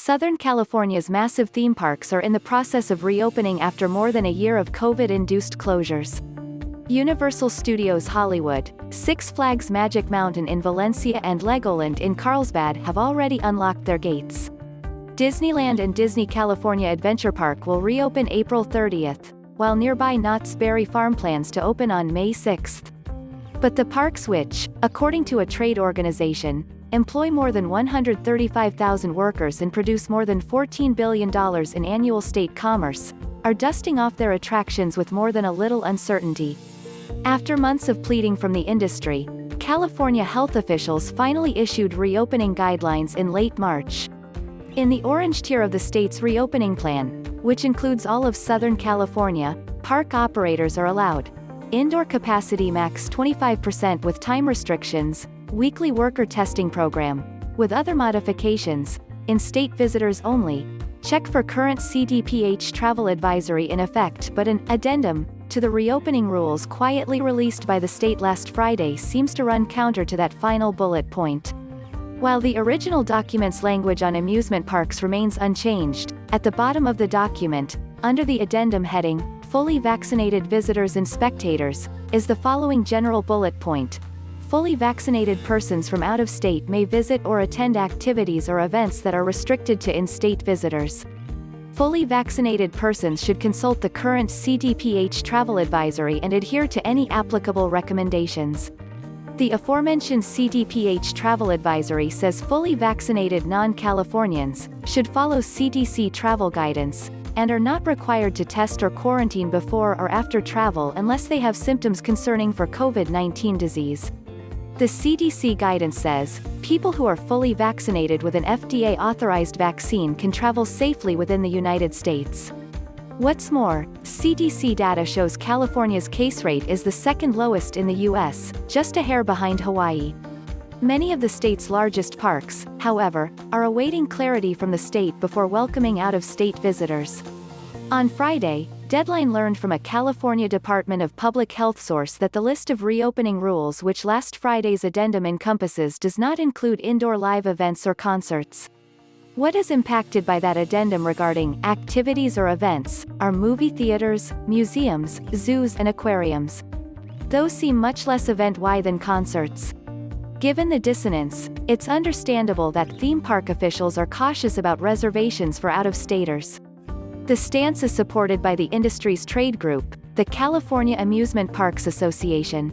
Southern California's massive theme parks are in the process of reopening after more than a year of COVID-induced closures. Universal Studios Hollywood, Six Flags Magic Mountain in Valencia and Legoland in Carlsbad have already unlocked their gates. Disneyland and Disney California Adventure Park will reopen April 30th, while nearby Knott's Berry Farm plans to open on May 6th. But the parks, which, according to a trade organization, employ more than 135,000 workers and produce more than $14 billion in annual state commerce, are dusting off their attractions with more than a little uncertainty. After months of pleading from the industry, California health officials finally issued reopening guidelines in late March. In the orange tier of the state's reopening plan, which includes all of Southern California, park operators are allowed indoor capacity max 25% with time restrictions, weekly worker testing program, with other modifications, in-state visitors only, check for current CDPH Travel Advisory in effect, but an addendum to the reopening rules quietly released by the state last Friday seems to run counter to that final bullet point. While the original document's language on amusement parks remains unchanged, at the bottom of the document, under the addendum heading, fully vaccinated visitors and spectators, is the following general bullet point. Fully vaccinated persons from out of state may visit or attend activities or events that are restricted to in-state visitors. Fully vaccinated persons should consult the current CDPH Travel Advisory and adhere to any applicable recommendations. The aforementioned CDPH Travel Advisory says fully vaccinated non-Californians should follow CDC travel guidance, and are not required to test or quarantine before or after travel unless they have symptoms concerning for COVID-19 disease. The CDC guidance says, people who are fully vaccinated with an FDA-authorized vaccine can travel safely within the United States. What's more, CDC data shows California's case rate is the second lowest in the U.S., just a hair behind Hawaii. Many of the state's largest parks, however, are awaiting clarity from the state before welcoming out-of-state visitors. On Friday, Deadline learned from a California Department of Public Health source that the list of reopening rules which last Friday's addendum encompasses does not include indoor live events or concerts. What is impacted by that addendum regarding activities or events are movie theaters, museums, zoos and aquariums. Those seem much less event-y than concerts. Given the dissonance, it's understandable that theme park officials are cautious about reservations for out-of-staters. The stance is supported by the industry's trade group, the California Amusement Parks Association.